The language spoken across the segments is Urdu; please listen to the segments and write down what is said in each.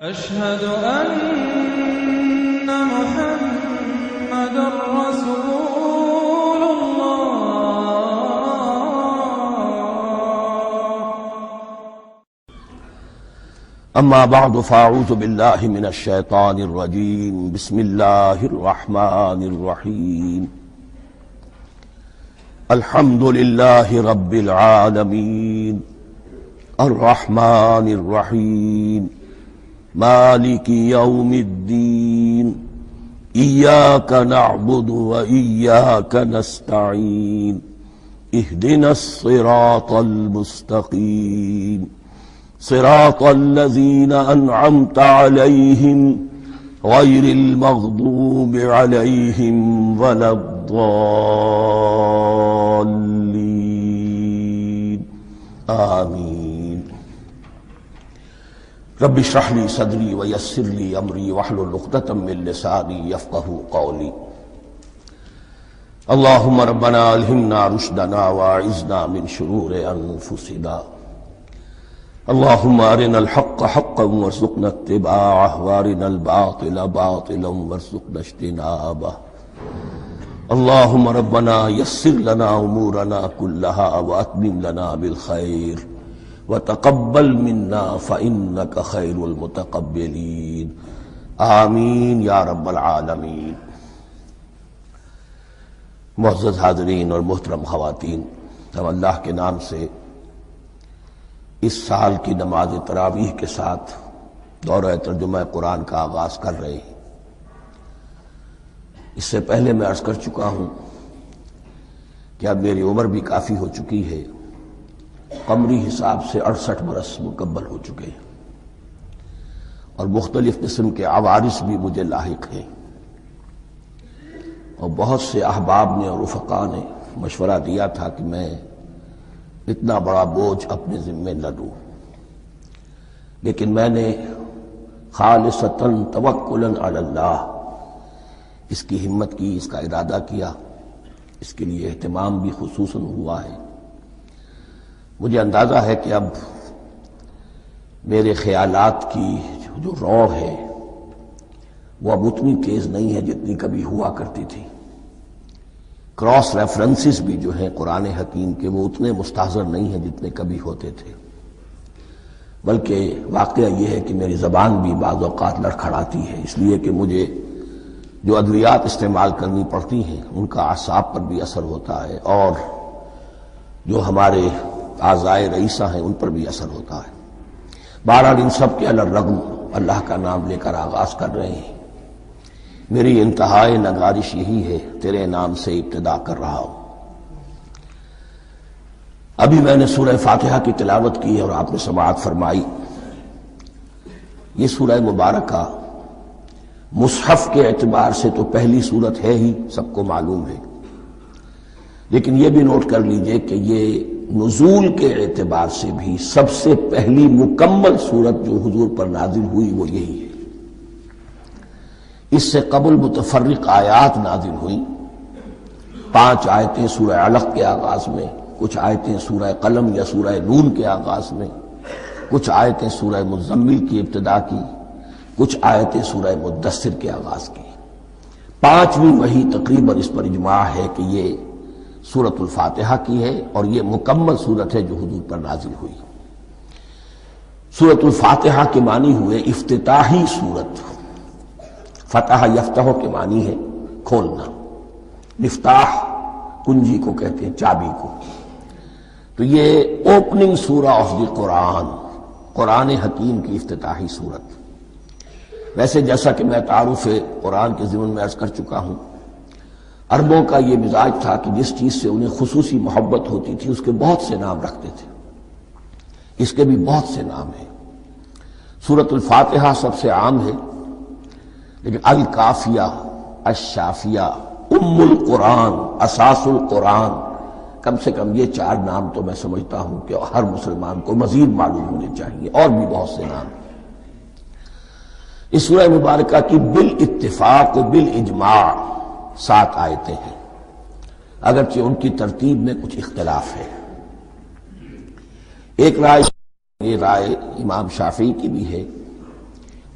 أشهد أن محمد رسول الله. أما بعد فأعوذ بالله من الشيطان الرجيم. بسم الله الرحمن الرحيم. الحمد لله رب العالمين الرحمن الرحيم مالك يوم الدين إياك نعبد وإياك نستعين اهدنا الصراط المستقيم صراط الذين أنعمت عليهم غير المغضوب عليهم ولا الضالين آمين. رب اشرح لي صدري ويسر لي أمري واحلل عقدة من لساني يفقهوا قولي. اللهم ربنا ألهمنا رشدنا وأعذنا من شرور أنفسنا. اللهم أرنا الحق حقا وارزقنا اتباعه وأرنا الباطل باطلا وارزقنا اجتنابه. اللهم ربنا يسر لنا أمورنا كلها وأتمم لنا بالخير وتقبل منا فإنك خير المتقبلين آمین یا رب العالمین. معزز حاضرین اور محترم خواتین، ہم اللہ کے نام سے اس سال کی نماز تراویح کے ساتھ دورہ ترجمہ قرآن کا آغاز کر رہے ہیں. اس سے پہلے میں عرض کر چکا ہوں کہ اب میری عمر بھی کافی ہو چکی ہے. قمری حساب سے 68 برس مکمل ہو چکے ہیں اور مختلف قسم کے عوارض بھی مجھے لاحق ہیں، اور بہت سے احباب نے اور رفقاء نے مشورہ دیا تھا کہ میں اتنا بڑا بوجھ اپنے ذمے نہ لوں، لیکن میں نے خالصتاً توکلاً علی اللہ اس کی ہمت کی، اس کا ارادہ کیا. اس کے لیے اہتمام بھی خصوصاً ہوا ہے. مجھے اندازہ ہے کہ اب میرے خیالات کی جو رو ہے وہ اب اتنی تیز نہیں ہے جتنی کبھی ہوا کرتی تھی. کراس ریفرنسز بھی جو ہیں قرآن حکیم کے وہ اتنے مستحضر نہیں ہیں جتنے کبھی ہوتے تھے، بلکہ واقعہ یہ ہے کہ میری زبان بھی بعض اوقات لڑکھڑاتی ہے، اس لیے کہ مجھے جو ادویات استعمال کرنی پڑتی ہیں ان کا اعصاب پر بھی اثر ہوتا ہے، اور جو ہمارے اعضائے رئیسہ ہیں ان پر بھی اثر ہوتا ہے. بہرحال ان سب کے علی الرغم اللہ کا نام لے کر آغاز کر رہے ہیں. میری انتہائی نگارش یہی ہے، تیرے نام سے ابتدا کر رہا ہوں. ابھی میں نے سورہ فاتحہ کی تلاوت کی اور آپ نے سماعت فرمائی. یہ سورہ مبارکہ مصحف کے اعتبار سے تو پہلی صورت ہے ہی، سب کو معلوم ہے، لیکن یہ بھی نوٹ کر لیجئے کہ یہ نزول کے اعتبار سے بھی سب سے پہلی مکمل صورت جو حضور پر نازل ہوئی وہ یہی ہے. اس سے قبل متفرق آیات نازل ہوئیں. 5 آیتیں سورہ علق کے آغاز میں، کچھ آیتیں سورہ قلم یا سورہ نون کے آغاز میں، کچھ آیتیں سورہ مزمل کی ابتدا کی، کچھ آیتیں سورہ مدثر کے آغاز کی. 5ویں وحی تقریباً اس پر اجماع ہے کہ یہ سورۃ الفاتحہ کی ہے، اور یہ مکمل سورت ہے جو حضور پر نازل ہوئی. سورۃ الفاتحہ کے معنی ہوئے افتتاحی سورت. فتح یفتح کے معنی ہے کھولنا، مفتاح کنجی کو کہتے ہیں، چابی کو. تو یہ اوپننگ سورہ آف دی قرآن، قرآن حکیم کی افتتاحی سورت. ویسے جیسا کہ میں تعارف قرآن کے ضمن میں عرض کر چکا ہوں، عربوں کا یہ مزاج تھا کہ جس چیز سے انہیں خصوصی محبت ہوتی تھی اس کے بہت سے نام رکھتے تھے. اس کے بھی بہت سے نام ہیں. سورۃ الفاتحہ سب سے عام ہے، لیکن الکافیہ، الشافیہ، ام القرآن، اساس القرآن، کم سے کم یہ 4 نام تو میں سمجھتا ہوں کہ ہر مسلمان کو مزید معلوم ہونے چاہیے، اور بھی بہت سے نام. اس سورہ مبارکہ کی بالاتفاق و بالاجماع 7 آیتیں ہیں، اگرچہ ان کی ترتیب میں کچھ اختلاف ہے. ایک رائے، یہ رائے امام شافعی کی بھی ہے،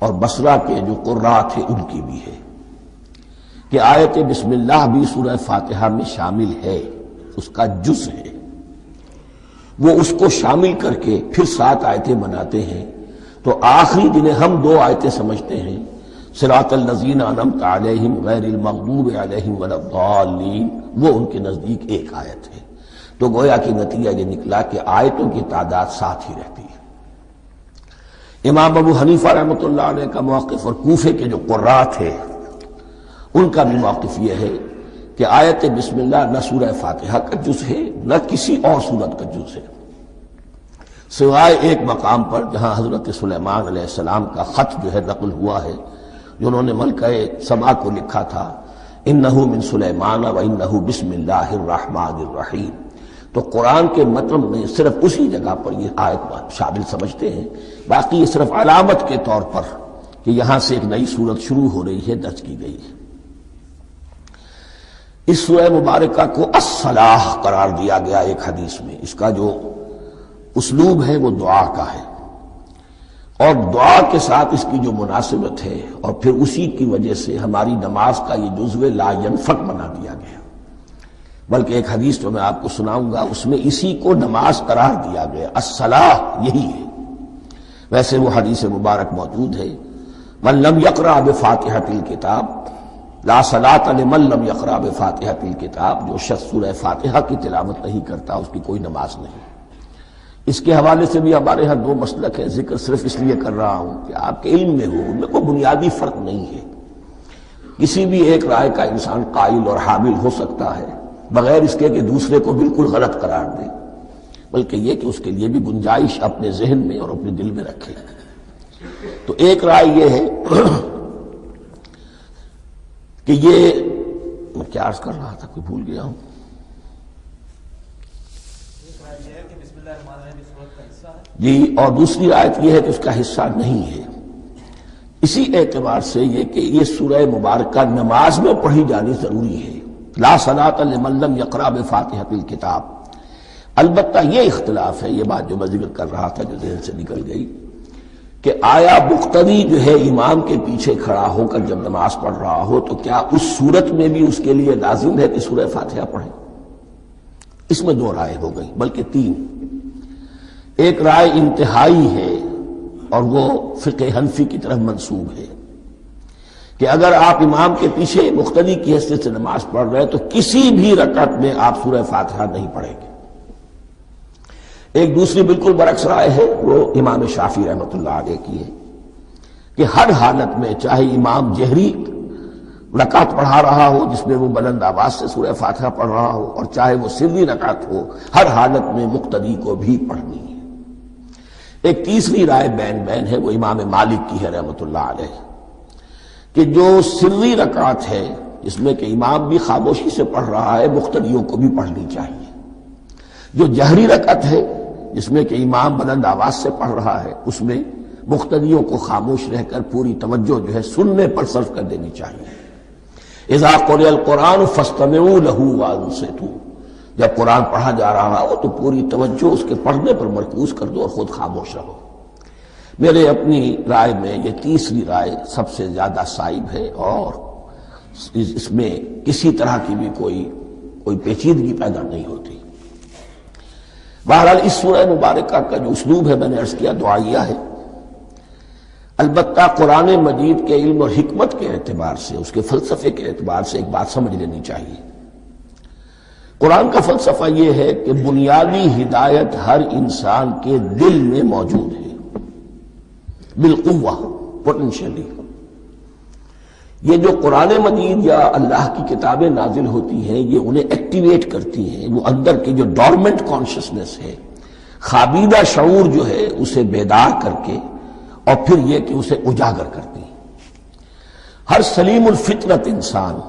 اور بصرہ کے جو قراء تھے ان کی بھی ہے کہ آیت بسم اللہ بھی سورہ فاتحہ میں شامل ہے، اس کا جز ہے، وہ اس کو شامل کر کے پھر 7 آیتیں بناتے ہیں، تو آخری جنہیں ہم 2 آیتیں سمجھتے ہیں، صراط الذین انعمت علیہم غیر المغضوب علیہم ولا الضالین، وہ ان کے نزدیک ایک آیت ہے۔ تو گویا کہ نتیجہ یہ نکلا کہ آیتوں کی تعداد 7 ہی رہتی ہے۔ امام ابو حنیفہ رحمۃ اللہ علیہ کا موقف اور کوفے کے جو قراء تھے ان کا بھی موقف یہ ہے کہ آیت بسم اللہ نہ سورہ فاتحہ کا جز ہے نہ کسی اور سورت کا جز ہے، سوائے ایک مقام پر جہاں حضرت سلیمان علیہ السلام کا خط جو ہے نقل ہوا ہے، جو انہوں نے ملکہ سبا کو لکھا تھا، انہ من سلیمان و انہ بسم اللہ الرحمن الرحیم، تو قرآن کے متن میں صرف اسی جگہ پر یہ آیت شامل سمجھتے ہیں، باقی یہ صرف علامت کے طور پر کہ یہاں سے ایک نئی سورت شروع ہو رہی ہے درج کی گئی ہے۔ اس سورہ مبارکہ کو الصلاح قرار دیا گیا ایک حدیث میں، اس کا جو اسلوب ہے وہ دعا کا ہے، اور دعا کے ساتھ اس کی جو مناسبت ہے اور پھر اسی کی وجہ سے ہماری نماز کا یہ جزو لا ینفک بنا دیا گیا، بلکہ ایک حدیث جو میں آپ کو سناؤں گا اس میں اسی کو نماز قرار دیا گیا، الصلاح یہی ہے۔ ویسے وہ حدیث مبارک موجود ہے، من لم یقرأ بفاتحۃ الکتاب لا صلاۃ لمن لم یقرأ بفاتحۃ الکتاب، جو شخص سورہ فاتحہ کی تلاوت نہیں کرتا اس کی کوئی نماز نہیں۔ اس کے حوالے سے بھی ہمارے ہاں 2 مسلک ہیں، ذکر صرف اس لیے کر رہا ہوں کہ آپ کے علم میں ہو، ان میں کوئی بنیادی فرق نہیں ہے، کسی بھی ایک رائے کا انسان قائل اور حامل ہو سکتا ہے بغیر اس کے کہ دوسرے کو بالکل غلط قرار دے، بلکہ یہ کہ اس کے لیے بھی گنجائش اپنے ذہن میں اور اپنے دل میں رکھے۔ تو ایک رائے یہ ہے کہ یہ میں کیا عرض کر رہا تھا، کوئی بھول گیا ہوں۔ جی، اور دوسری آیت یہ ہے کہ اس کا حصہ نہیں ہے، اسی اعتبار سے یہ کہ یہ سورہ مبارکہ نماز میں پڑھی جانی ضروری ہے، لا صلاۃ لمن لم یقرأ بفاتحۃ الکتاب۔ البتہ یہ اختلاف ہے، یہ بات جو میں ذکر کر رہا تھا جو ذہن سے نکل گئی، کہ آیا مقتدی جو ہے امام کے پیچھے کھڑا ہو کر جب نماز پڑھ رہا ہو تو کیا اس صورت میں بھی اس کے لیے لازم ہے کہ سورہ فاتحہ پڑھے؟ اس میں 2 رائے ہو گئی، بلکہ 3۔ ایک رائے انتہائی ہے اور وہ فقہ حنفی کی طرف منسوب ہے کہ اگر آپ امام کے پیچھے مقتدی کی حیثیت سے نماز پڑھ رہے ہیں تو کسی بھی رکعت میں آپ سورہ فاتحہ نہیں پڑھیں گے۔ ایک دوسری بالکل برعکس رائے ہے، وہ امام شافعی رحمۃ اللہ علیہ کی ہے کہ ہر حالت میں چاہے امام جہری رکعت پڑھا رہا ہو جس میں وہ بلند آواز سے سورہ فاتحہ پڑھ رہا ہو، اور چاہے وہ سری رکعت ہو، ہر حالت میں مقتدی کو بھی پڑھنی ہے۔ ایک تیسری رائے بین ہے، وہ امام مالک کی ہے رحمۃ اللہ علیہ، کہ جو سری رکعت ہے جس میں کہ امام بھی خاموشی سے پڑھ رہا ہے مقتدیوں کو بھی پڑھنی چاہیے، جو جہری رکعت ہے جس میں کہ امام بلند آواز سے پڑھ رہا ہے اس میں مقتدیوں کو خاموش رہ کر پوری توجہ جو ہے سننے پر صرف کر دینی چاہیے۔ اذا قرئ القرآن فاستمعوا له وانصتوا، جب قرآن پڑھا جا رہا ہو تو پوری توجہ اس کے پڑھنے پر مرکوز کر دو اور خود خاموش رہو۔ میرے اپنی رائے میں یہ تیسری رائے سب سے زیادہ صائب ہے، اور اس میں کسی طرح کی بھی کوئی پیچیدگی پیدا نہیں ہوتی۔ بہرحال اس سورہ مبارکہ کا جو اسلوب ہے میں نے عرض کیا دعائیہ ہے، البتہ قرآن مجید کے علم اور حکمت کے اعتبار سے، اس کے فلسفے کے اعتبار سے ایک بات سمجھ لینی چاہیے۔ قرآن کا فلسفہ یہ ہے کہ بنیادی ہدایت ہر انسان کے دل میں موجود ہے، بالقوہ، پوٹینشلی۔ یہ جو قرآن مجید یا اللہ کی کتابیں نازل ہوتی ہیں یہ انہیں ایکٹیویٹ کرتی ہیں، وہ اندر کی جو ڈورمنٹ کانشسنس ہے، خابیدہ شعور جو ہے اسے بیدار کر کے، اور پھر یہ کہ اسے اجاگر کرتی ہیں۔ ہر سلیم الفطرت انسان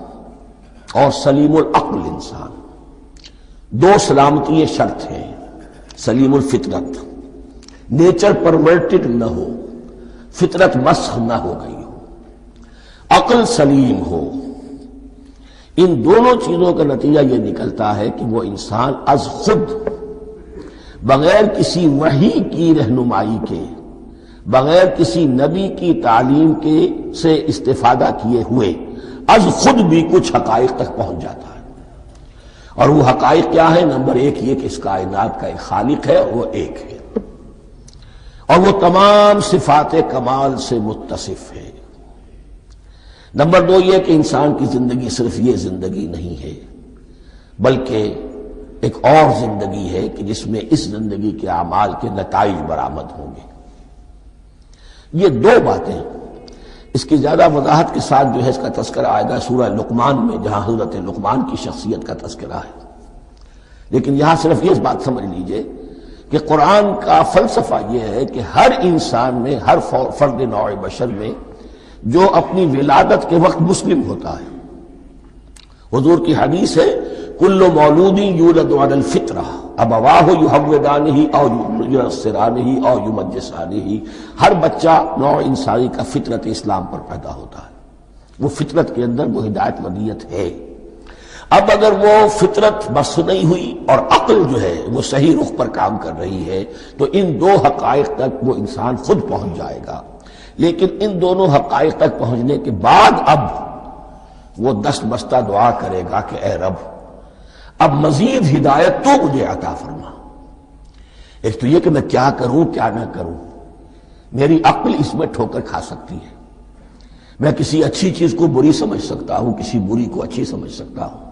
اور سلیم العقل انسان، 2 سلامتی شرط ہیں۔ سلیم الفطرت، نیچر پرورٹڈ نہ ہو، فطرت مسخ نہ ہو گئی ہو، عقل سلیم ہو، ان دونوں چیزوں کا نتیجہ یہ نکلتا ہے کہ وہ انسان از خود بغیر کسی وحی کی رہنمائی کے بغیر کسی نبی کی تعلیم کے سے استفادہ کیے ہوئے از خود بھی کچھ حقائق تک پہنچ جاتا ہے۔ اور وہ حقائق کیا ہے؟ نمبر ایک یہ کہ اس کائنات کا ایک خالق ہے، وہ ایک ہے، اور وہ تمام صفات کمال سے متصف ہے۔ نمبر دو یہ کہ انسان کی زندگی صرف یہ زندگی نہیں ہے، بلکہ ایک اور زندگی ہے کہ جس میں اس زندگی کے اعمال کے نتائج برآمد ہوں گے۔ یہ دو باتیں، اس کی زیادہ وضاحت کے ساتھ جو ہے اس کا تذکرہ آئے گا سورہ لقمان میں، جہاں حضرت لقمان کی شخصیت کا تذکرہ ہے۔ لیکن یہاں صرف یہ بات سمجھ لیجئے کہ قرآن کا فلسفہ یہ ہے کہ ہر انسان میں، ہر فرد نوع بشر میں جو اپنی ولادت کے وقت مسلم ہوتا ہے، حضور کی حدیث ہے کل مولود یولد علی الفطرہ ابواہ یحودانہ او ینصرانہ او یمجسانہ، ہر بچہ نوع انسانی کا فطرت اسلام پر پیدا ہوتا ہے، وہ فطرت کے اندر وہ ہدایت ودیت ہے۔ اب اگر وہ فطرت بس نہیں ہوئی اور عقل جو ہے وہ صحیح رخ پر کام کر رہی ہے تو ان دو حقائق تک وہ انسان خود پہنچ جائے گا۔ لیکن ان دونوں حقائق تک پہنچنے کے بعد اب وہ دست بستہ دعا کرے گا کہ اے رب اب مزید ہدایت تو مجھے عطا فرما۔ ایک تو یہ کہ میں کیا کروں کیا نہ کروں، میری عقل اس میں ٹھوکر کھا سکتی ہے، میں کسی اچھی چیز کو بری سمجھ سکتا ہوں، کسی بری کو اچھی سمجھ سکتا ہوں،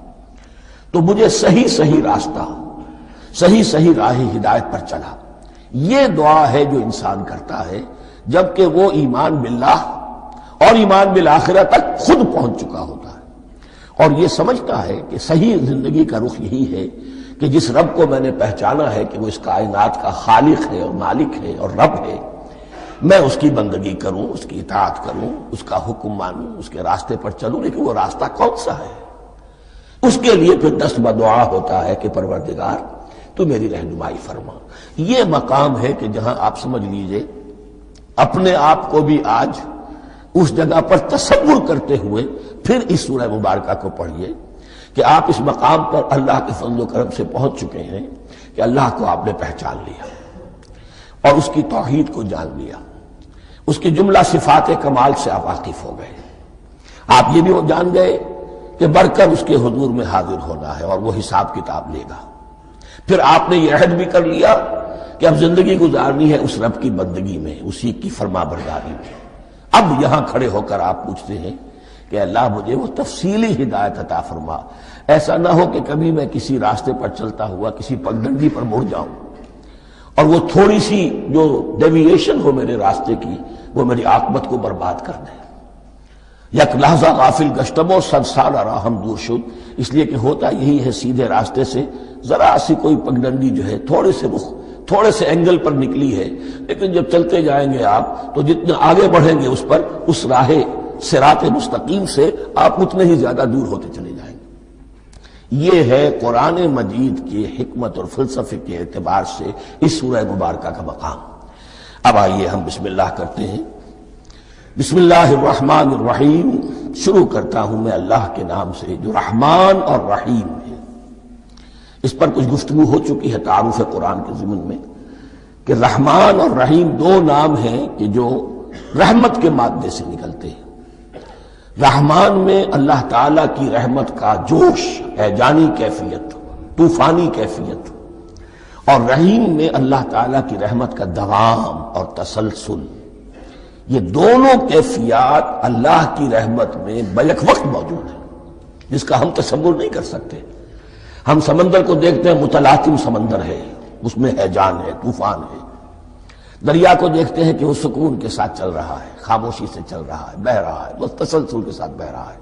تو مجھے صحیح راستہ، صحیح راہ ہدایت پر چلا۔ یہ دعا ہے جو انسان کرتا ہے جبکہ وہ ایمان باللہ اور ایمان بالآخرہ تک خود پہنچ چکا ہوتا ہے، اور یہ سمجھتا ہے کہ صحیح زندگی کا رخ یہی ہے کہ جس رب کو میں نے پہچانا ہے کہ وہ اس کائنات کا خالق ہے اور مالک ہے اور رب ہے، میں اس کی بندگی کروں، اس کی اطاعت کروں، اس کا حکم مانوں، اس کے راستے پر چلوں۔ لیکن وہ راستہ کون سا ہے؟ اس کے لیے پھر دست بدعا ہوتا ہے کہ پروردگار تو میری رہنمائی فرما۔ یہ مقام ہے کہ جہاں آپ سمجھ لیجئے اپنے آپ کو بھی آج اس جگہ پر تصور کرتے ہوئے پھر اس سورہ مبارکہ کو پڑھیے کہ آپ اس مقام پر اللہ کے فضل و کرم سے پہنچ چکے ہیں کہ اللہ کو آپ نے پہچان لیا اور اس کی توحید کو جان لیا، اس کی جملہ صفات کمال سے آپ واقف ہو گئے۔ آپ یہ بھی جان گئے کہ بڑھ کر اس کے حضور میں حاضر ہونا ہے اور وہ حساب کتاب لے گا۔ پھر آپ نے یہ عہد بھی کر لیا کہ اب زندگی گزارنی ہے اس رب کی بندگی میں، اسی کی فرما برداری میں۔ اب یہاں کھڑے ہو کر آپ پوچھتے ہیں کہ اللہ مجھے وہ تفصیلی ہدایت عطا فرما، ایسا نہ ہو کہ کبھی میں کسی راستے پر چلتا ہوا کسی پگڈنڈی پر مڑ جاؤں اور وہ تھوڑی سی جو ڈیوییشن ہو میرے راستے کی وہ میری عاقبت کو برباد کر دے۔ یک لحظہ غافل گشتم و صد سال راہم دور شد، اس لیے کہ ہوتا یہی ہے سیدھے راستے سے ذرا سی کوئی پگڈنڈی جو ہے تھوڑے سے اینگل پر نکلی ہے، لیکن جب چلتے جائیں گے آپ تو جتنے آگے بڑھیں گے اس پر، اس راہ صراط مستقیم سے آپ اتنے ہی زیادہ دور ہوتے چلے جائیں گے۔ یہ ہے قرآن مجید کی حکمت اور فلسفے کے اعتبار سے اس سورہ مبارکہ کا مقام۔ اب آئیے ہم بسم اللہ کرتے ہیں۔ بسم اللہ الرحمن الرحیم، شروع کرتا ہوں میں اللہ کے نام سے جو رحمان اور رحیم ہے۔ اس پر کچھ گفتگو ہو چکی ہے تعارف قرآن کے ضمن میں کہ رحمان اور رحیم دو نام ہیں کہ جو رحمت کے مادے سے نکلتے ہیں۔ رحمان میں اللہ تعالی کی رحمت کا جوش، ہیجانی کیفیت، طوفانی کیفیت، اور رحیم میں اللہ تعالی کی رحمت کا دوام اور تسلسل۔ یہ دونوں کیفیات اللہ کی رحمت میں بیک وقت موجود ہیں، جس کا ہم تصور نہیں کر سکتے۔ ہم سمندر کو دیکھتے ہیں، متلاطم سمندر ہے، اس میں ہیجان ہے، طوفان ہے۔ دریا کو دیکھتے ہیں کہ وہ سکون کے ساتھ چل رہا ہے، خاموشی سے چل رہا ہے، بہہ رہا ہے، بس تسلسل کے ساتھ بہہ رہا ہے۔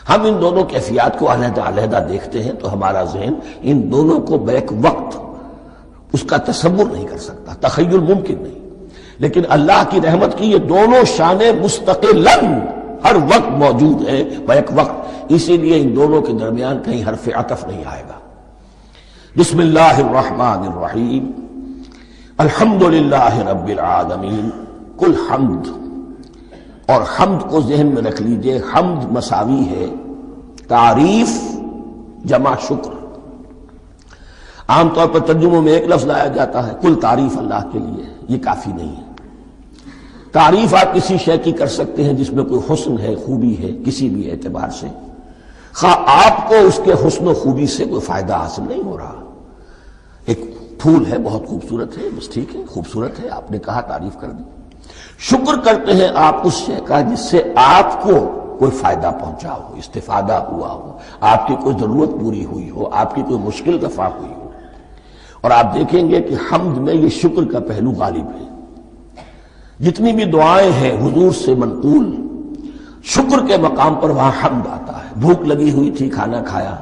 ہم ان دونوں کیفیات کو علیحدہ علیحدہ دیکھتے ہیں تو ہمارا ذہن ان دونوں کو بیک وقت اس کا تصور نہیں کر سکتا، تخیل ممکن نہیں۔ لیکن اللہ کی رحمت کی یہ دونوں شانیں مستقلاً ہر وقت موجود ہیں بیک وقت، اسی لیے ان دونوں کے درمیان کہیں حرف عطف نہیں آئے گا۔ بسم اللہ الرحمن الرحیم، الحمدللہ رب العالمین۔ کل حمد، اور حمد کو ذہن میں رکھ لیجئے، حمد مساوی ہے تعریف جمع شکر۔ عام طور پر ترجموں میں ایک لفظ لایا جاتا ہے، کل تعریف اللہ کے لیے، یہ کافی نہیں ہے۔ تعریف آپ کسی شے کی کر سکتے ہیں جس میں کوئی حسن ہے، خوبی ہے، کسی بھی اعتبار سے، خواہ آپ کو اس کے حسن و خوبی سے کوئی فائدہ حاصل نہیں ہو رہا۔ ایک پھول ہے، بہت خوبصورت ہے، بس ٹھیک ہے، خوبصورت ہے، آپ نے کہا، تعریف کر دی۔ شکر کرتے ہیں آپ اس شے کا جس سے آپ کو کوئی فائدہ پہنچا ہو، استفادہ ہوا ہو، آپ کی کوئی ضرورت پوری ہوئی ہو، آپ کی کوئی مشکل رفع ہوئی ہو۔ اور آپ دیکھیں گے کہ حمد میں یہ شکر کا پہلو غالب ہے۔ جتنی بھی دعائیں ہیں حضور سے منقول، شکر کے مقام پر وہاں حمد آتا ہے۔ بھوک لگی ہوئی تھی، کھانا کھایا،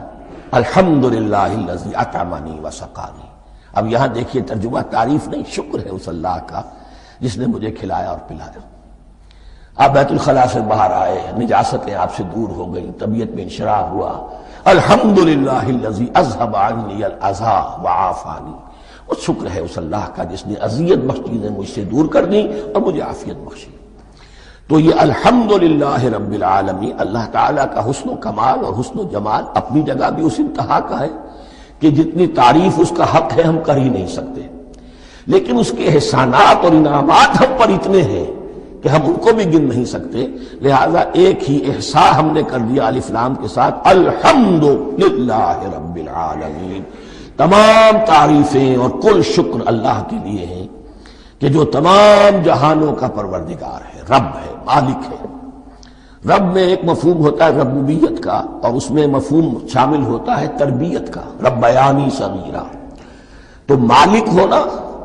الحمدللہ الذی اطعمنی وسقانی۔ اب یہاں دیکھیے ترجمہ، تعریف نہیں، شکر ہے اس اللہ کا جس نے مجھے کھلایا اور پلایا۔ آپ بیت الخلاء سے باہر آئے، نجاستیں آپ سے دور ہو گئی، طبیعت میں انشراح ہوا، الحمدللہ الذی اذھب عنی الاذی وعافانی۔ وہ شکر ہے اس اللہ کا جس نے اذیت بخش چیزیں مجھ سے دور کر دیں اور مجھے عافیت بخشی۔ تو یہ الحمدللہ رب العالمین، اللہ تعالیٰ کا حسن و کمال اور حسن و جمال اپنی جگہ بھی اس انتہا کا ہے کہ جتنی تعریف اس کا حق ہے ہم کر ہی نہیں سکتے، لیکن اس کے احسانات اور انعامات ہم پر اتنے ہیں کہ ہم ان کو بھی گن نہیں سکتے۔ لہذا ایک ہی احصاء ہم نے کر دیا الف لام کے ساتھ، الحمدللہ رب العالمین۔ تمام تعریفیں اور کل شکر اللہ کے لیے ہیں کہ جو تمام جہانوں کا پروردگار ہے، رب ہے، مالک ہے۔ رب میں ایک مفہوم ہوتا ہے ربوبیت کا، اور اس میں مفہوم شامل ہوتا ہے تربیت کا، ربیانی صغیرہ۔ تو مالک ہونا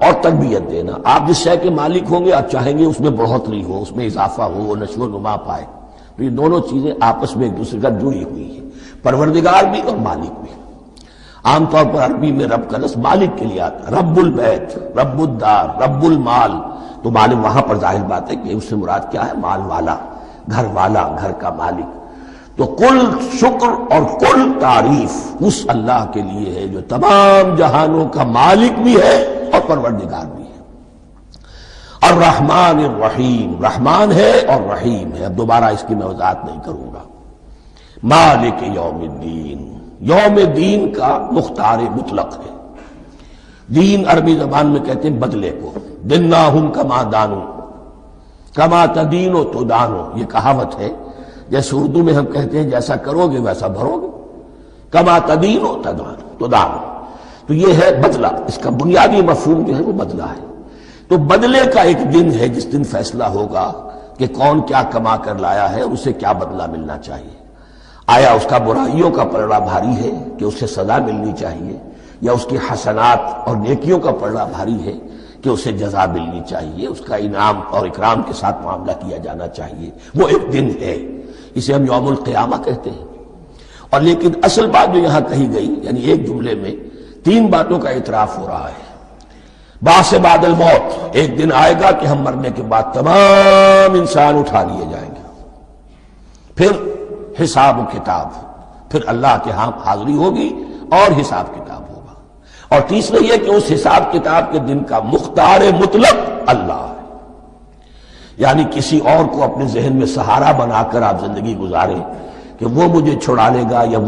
اور تربیت دینا، آپ جس شے کے مالک ہوں گے آپ چاہیں گے اس میں بڑھوتری ہو، اس میں اضافہ ہو، وہ نشو و نما پائے۔ تو یہ دونوں چیزیں آپس میں ایک دوسرے کا جڑی ہوئی ہیں، پروردگار بھی اور مالک بھی۔ عام طور پر عربی میں رب کا لفظ مالک کے لیے آتا ہے، رب البیت، رب الدار، رب المال۔ تو مالک وہاں پر ظاہر بات ہے کہ اس سے مراد کیا ہے، مال والا، گھر والا، گھر کا مالک۔ تو کل شکر اور کل تعریف اس اللہ کے لیے ہے جو تمام جہانوں کا مالک بھی ہے اور پروردگار بھی ہے۔ الرحمن الرحیم، رحمان ہے اور رحیم ہے۔ اب دوبارہ اس کی میں وضاحت نہیں کروں گا۔ مالک یوم الدین، یوم دین کا مختار مطلق ہے۔ دین عربی زبان میں کہتے ہیں بدلے کو، دناہم کما دانو، کما تدینو تو دانو، یہ کہاوت ہے۔ جیسے اردو میں ہم کہتے ہیں جیسا کرو گے ویسا بھرو گے، کما تدینو تو دانو۔ تو یہ ہے بدلہ، اس کا بنیادی مفہوم جو ہے وہ بدلہ ہے۔ تو بدلے کا ایک دن ہے جس دن فیصلہ ہوگا کہ کون کیا کما کر لایا ہے اور اسے کیا بدلہ ملنا چاہیے۔ آیا اس کا برائیوں کا پلڑا بھاری ہے کہ اسے سزا ملنی چاہیے، یا اس کی حسنات اور نیکیوں کا پلڑا بھاری ہے کہ اسے جزا ملنی چاہیے، اس کا انعام اور اکرام کے ساتھ معاملہ کیا جانا چاہیے۔ وہ ایک دن ہے، اسے ہم یوم القیامہ کہتے ہیں۔ اور لیکن اصل بات جو یہاں کہی گئی، یعنی ایک جملے میں تین باتوں کا اعتراف ہو رہا ہے۔ بعث بعد الموت، ایک دن آئے گا کہ ہم مرنے کے بعد تمام انسان اٹھا لیے جائیں گے، پھر حساب و کتاب، پھر اللہ کے ہاں حاضری ہوگی اور حساب کتاب ہوگا۔ اور تیسرا یہ کہ اس حساب کتاب کے دن کا مختار مطلق اللہ ہے، یعنی کسی اور کو اپنے ذہن میں سہارا بنا کر آپ زندگی گزاریں کہ وہ مجھے چھڑا لے گا، یا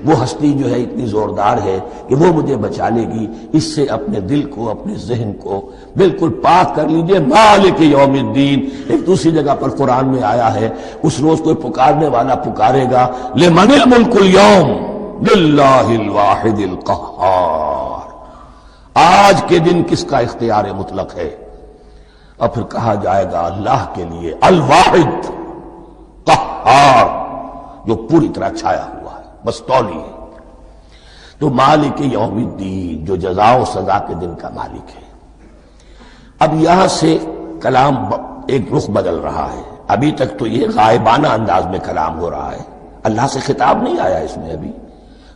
وہ ہستی جو ہے اتنی زوردار ہے کہ وہ مجھے بچا لے گی، اس سے اپنے دل کو، اپنے ذہن کو بالکل پاک کر لیجئے۔ مالک یوم الدین، ایک دوسری جگہ پر قرآن میں آیا ہے، اس روز کوئی پکارنے والا پکارے گا، لمن الملک اليوم للہ الواحد القہار، آج کے دن کس کا اختیار مطلق ہے؟ اور پھر کہا جائے گا اللہ کے لیے، الواحد قہار، جو پوری طرح چھایا ہوا ہے، بس تولی ہے۔ تو مالک یوم الدین، جو جزا و سزا کے دن کا مالک ہے۔ اب یہاں سے کلام ایک رخ بدل رہا ہے۔ ابھی تک تو یہ غائبانہ انداز میں کلام ہو رہا ہے، اللہ سے خطاب نہیں آیا اس میں ابھی۔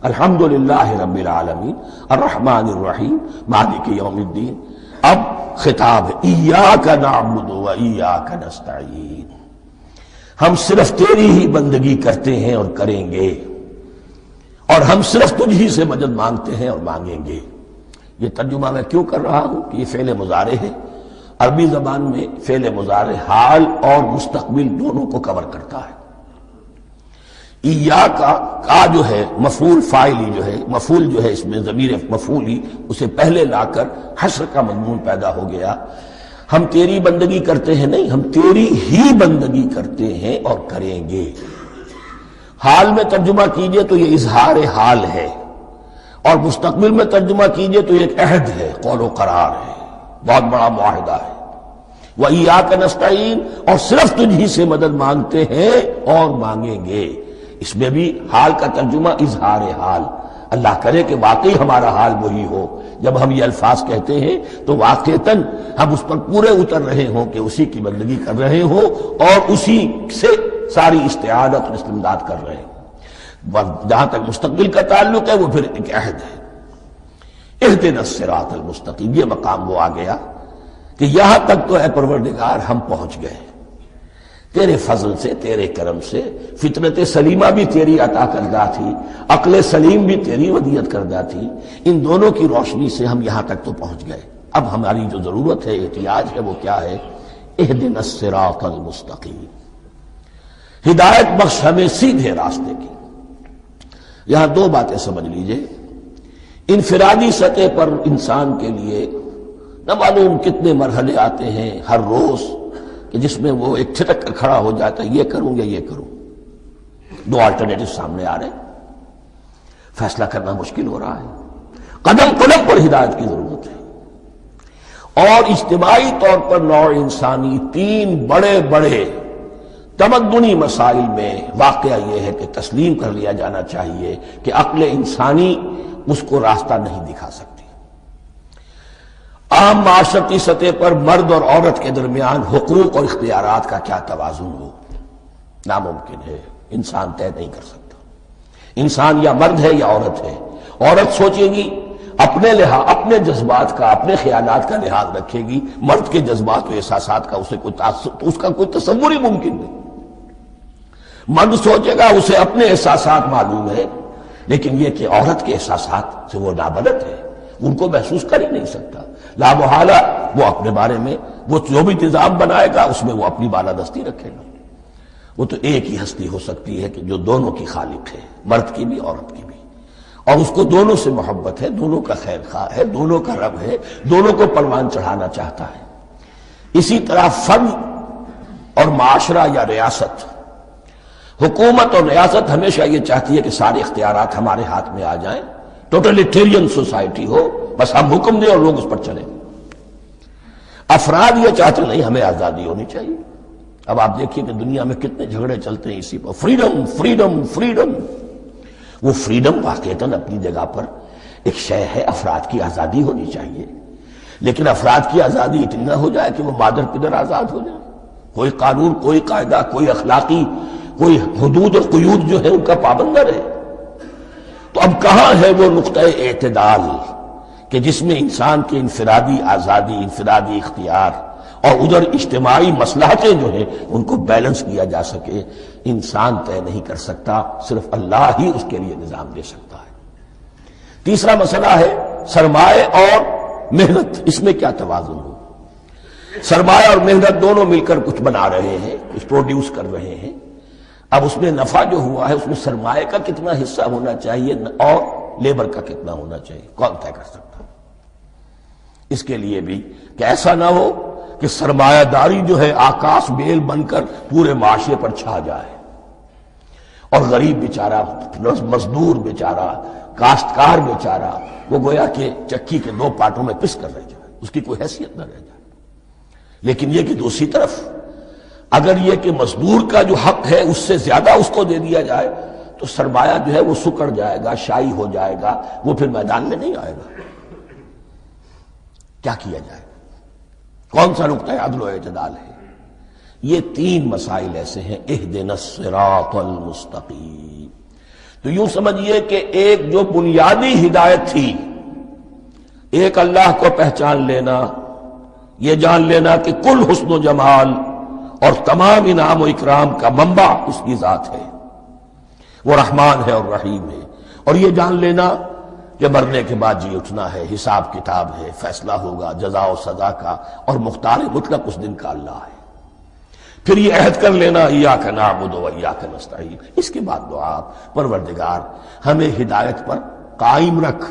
الحمدللہ رب العالمین الرحمن الرحیم مالک یوم الدین۔ اب خطاب ہے، ایاک نعبد و ایاک نستعین، ہم صرف تیری ہی بندگی کرتے ہیں اور کریں گے، اور ہم صرف تجھ ہی سے مدد مانگتے ہیں اور مانگیں گے۔ یہ ترجمہ میں کیوں کر رہا ہوں کہ یہ فعل مضارع ہے۔ عربی زبان میں فعل مضارع حال اور مستقبل دونوں کو کور کرتا ہے۔ ایاک کا جو ہے مفعول فاعلی جو ہے، مفعول جو ہے اس میں ضمیر مفعولی، اسے پہلے لا کر حشر کا مضمون پیدا ہو گیا۔ ہم تیری بندگی کرتے ہیں نہیں، ہم تیری ہی بندگی کرتے ہیں اور کریں گے۔ حال میں ترجمہ کیجئے تو یہ اظہار حال ہے، اور مستقبل میں ترجمہ کیجئے تو یہ ایک عہد ہے، قول و قرار ہے، بہت بڑا معاہدہ ہے۔ وَإِيَّاكَ نَسْتَعِينُ، اور صرف تجھ ہی سے مدد مانگتے ہیں اور مانگیں گے۔ اس میں بھی حال کا ترجمہ اظہار حال، اللہ کرے کہ واقعی ہمارا حال وہی ہو، جب ہم یہ الفاظ کہتے ہیں تو واقعتاً ہم اس پر پورے اتر رہے ہوں کہ اسی کی بندگی کر رہے ہوں اور اسی سے ساری استعانت اور استمداد کر رہے ہیں۔ جہاں تک مستقبل کا تعلق ہے وہ پھر ایک عہد ہے، اہدنا الصراط المستقیم، یہ مقام وہ آ گیا کہ یہاں تک تو اے پروردگار ہم پہنچ گئے، تیرے فضل سے، تیرے کرم سے۔ فطرت سلیمہ بھی تیری عطا کردہ تھی، عقل سلیم بھی تیری ودیعت کردہ تھی، ان دونوں کی روشنی سے ہم یہاں تک تو پہنچ گئے۔ اب ہماری جو ضرورت ہے، احتیاج ہے، وہ کیا ہے؟ اہدنا الصراط المستقیم، ہدایت بخش ہمیں سیدھے راستے کی۔ یہاں دو باتیں سمجھ لیجئے، انفرادی سطح پر انسان کے لیے نہ معلوم کتنے مرحلے آتے ہیں ہر روز کہ جس میں وہ ایک چھٹک کر کھڑا ہو جاتا ہے، یہ کروں یا یہ کروں، دو آلٹرنیٹو سامنے آ رہے ہیں، فیصلہ کرنا مشکل ہو رہا ہے، قدم قدم پر ہدایت کی ضرورت ہے۔ اور اجتماعی طور پر نوع انسانی تین بڑے بڑے تمدنی مسائل میں واقعہ یہ ہے کہ تسلیم کر لیا جانا چاہیے کہ عقل انسانی اس کو راستہ نہیں دکھا سکتی۔ عام معاشرتی سطح پر مرد اور عورت کے درمیان حقوق اور اختیارات کا کیا توازن ہو، ناممکن ہے، انسان طے نہیں کر سکتا۔ انسان یا مرد ہے یا عورت ہے، عورت سوچے گی اپنے لحاظ، اپنے جذبات کا، اپنے خیالات کا لحاظ رکھے گی، مرد کے جذبات و احساسات کا اسے اس کا کوئی تصور ہی ممکن نہیں۔ مرد سوچے گا اسے اپنے احساسات معلوم ہے، لیکن یہ کہ عورت کے احساسات سے وہ نابلد ہے، ان کو محسوس کر ہی نہیں سکتا، لا محالہ وہ اپنے بارے میں وہ جو بھی نظام بنائے گا اس میں وہ اپنی بالادستی رکھے گا۔ وہ تو ایک ہی ہستی ہو سکتی ہے کہ جو دونوں کی خالق ہے، مرد کی بھی عورت کی بھی، اور اس کو دونوں سے محبت ہے، دونوں کا خیر خواہ ہے، دونوں کا رب ہے، دونوں کو پروان چڑھانا چاہتا ہے۔ اسی طرح فرد اور معاشرہ یا ریاست، حکومت اور ریاست ہمیشہ یہ چاہتی ہے کہ سارے اختیارات ہمارے ہاتھ میں آ جائیں، ٹوٹلیٹیرین سوسائٹی ہو، بس ہم حکم دیں اور لوگ اس پر چلیں۔ افراد یہ چاہتے نہیں، ہمیں آزادی ہونی چاہیے۔ اب آپ دیکھیے کہ دنیا میں کتنے جھگڑے چلتے ہیں اسی پر، فریڈم فریڈم فریڈم۔ وہ فریڈم واقعتاً اپنی جگہ پر ایک شے ہے، افراد کی آزادی ہونی چاہیے، لیکن افراد کی آزادی اتنی نہ ہو جائے کہ وہ مادر پدر آزاد ہو جائے، کوئی قانون، کوئی قاعدہ، کوئی اخلاقی کوئی حدود اور قیود جو ہے ان کا پابند نہ رہے۔ تو اب کہاں ہے وہ نقطہ اعتدال کہ جس میں انسان کی انفرادی آزادی، انفرادی اختیار اور ادھر اجتماعی مصلحتیں جو ہیں ان کو بیلنس کیا جا سکے؟ انسان طے نہیں کر سکتا، صرف اللہ ہی اس کے لیے نظام دے سکتا ہے۔ تیسرا مسئلہ ہے سرمایہ اور محنت، اس میں کیا توازن ہو؟ سرمایہ اور محنت دونوں مل کر کچھ بنا رہے ہیں، کچھ پروڈیوس کر رہے ہیں۔ اب اس میں نفع جو ہوا ہے اس میں سرمایہ کا کتنا حصہ ہونا چاہیے اور لیبر کا کتنا ہونا چاہیے، کون طے کر سکتا؟ اس کے لیے بھی کہ ایسا نہ ہو کہ سرمایہ داری جو ہے آکاش بیل بن کر پورے معاشرے پر چھا جائے، اور غریب بیچارہ، مزدور بیچارہ، کاشتکار بیچارہ وہ گویا کہ چکی کے دو پارٹوں میں پس کر رہ جائے، اس کی کوئی حیثیت نہ رہ جائے۔ لیکن یہ کہ دوسری طرف اگر یہ کہ مزدور کا جو حق ہے اس سے زیادہ اس کو دے دیا جائے تو سرمایہ جو ہے وہ سکڑ جائے گا، شائی ہو جائے گا، وہ پھر میدان میں نہیں آئے گا۔ کیا کیا جائے؟ کون سا نقطہ عدل و اعتدال ہے؟ یہ تین مسائل ایسے ہیں، اہدنا الصراط المستقیم۔ تو یوں سمجھیے کہ ایک جو بنیادی ہدایت تھی، ایک اللہ کو پہچان لینا، یہ جان لینا کہ کل حسن و جمال اور تمام انعام و اکرام کا منبع اس کی ذات ہے، وہ رحمان ہے اور رحیم ہے، اور یہ جان لینا کہ مرنے کے بعد جی اٹھنا ہے، حساب کتاب ہے، فیصلہ ہوگا جزا و سزا کا، اور مختار مطلق اس دن کا اللہ ہے۔ پھر یہ عہد کر لینا ایاک نعبد و ایاک نستعین۔ اس کے بعد دعا، پروردگار ہمیں ہدایت پر قائم رکھ،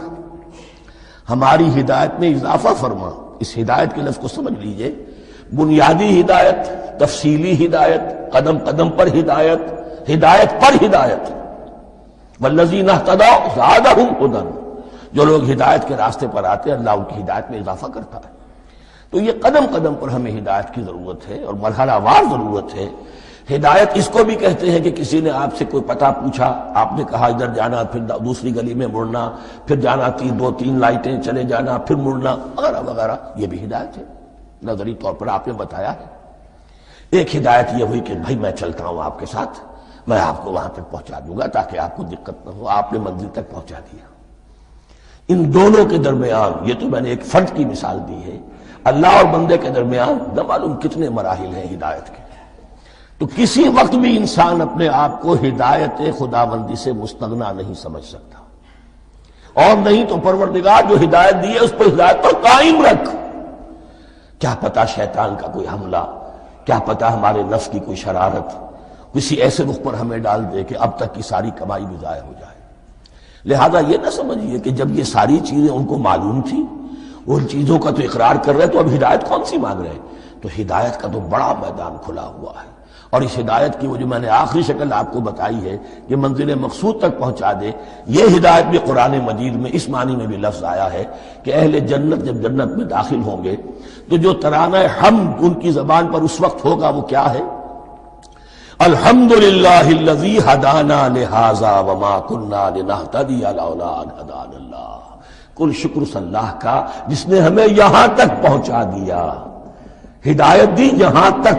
ہماری ہدایت میں اضافہ فرما۔ اس ہدایت کے لفظ کو سمجھ لیجئے، بنیادی ہدایت، تفصیلی ہدایت، قدم قدم پر ہدایت، ہدایت پر ہدایت. والذین اہتدوا زادہم ھدی، جو لوگ ہدایت کے راستے پر آتے ہیں اللہ ان کی ہدایت میں اضافہ کرتا ہے. تو یہ قدم قدم پر ہمیں ہدایت کی ضرورت ہے اور مرحلہ وار ضرورت ہے. ہدایت اس کو بھی کہتے ہیں کہ کسی نے آپ سے کوئی پتہ پوچھا، آپ نے کہا ادھر جانا، پھر دوسری گلی میں مڑنا، پھر جانا دو تین لائٹیں چلے جانا، پھر مڑنا وغیرہ وغیرہ، یہ بھی ہدایت ہے. نظری طور پر آپ نے بتایا ہے. ایک ہدایت یہ ہوئی کہ بھائی میں چلتا ہوں آپ کے ساتھ، میں آپ کو وہاں تک پہنچا دوں گا تاکہ آپ کو دقت نہ ہو، آپ نے منزل تک پہنچا دیا. ان دونوں کے درمیان، یہ تو میں نے ایک فرد کی مثال دی ہے، اللہ اور بندے کے درمیان نہ معلوم کتنے مراحل ہیں ہدایت کے. تو کسی وقت بھی انسان اپنے آپ کو ہدایت خداوندی سے مستغنا نہیں سمجھ سکتا، اور نہیں تو پروردگار جو ہدایت دی ہے اس پر ہدایت پر قائم رکھ. کیا پتا شیطان کا کوئی حملہ، کیا پتا ہمارے نفس کی کوئی شرارت کسی ایسے رخ پر ہمیں ڈال دے کہ اب تک کی ساری کمائی بھی ضائع ہو جائے. لہذا یہ نہ سمجھیے کہ جب یہ ساری چیزیں ان کو معلوم تھی، ان چیزوں کا تو اقرار کر رہے تو اب ہدایت کون سی مانگ رہے ہیں. تو ہدایت کا تو بڑا میدان کھلا ہوا ہے، اور اس ہدایت کی وہ جو میں نے آخری شکل آپ کو بتائی ہے کہ منزل مقصود تک پہنچا دے، یہ ہدایت بھی قرآن مجید میں اس معنی میں بھی لفظ آیا ہے کہ اہل جنت جب جنت میں داخل ہوں گے تو جو ترانہ حمد ان کی زبان پر اس وقت ہوگا وہ کیا ہے؟ الحمدللہ الذی ہدانا لہذا وما کنا لنہتدی لولا ان ہدانا اللہ. کل شکر اس اللہ کا جس نے ہمیں یہاں تک پہنچا دیا، ہدایت دی یہاں تک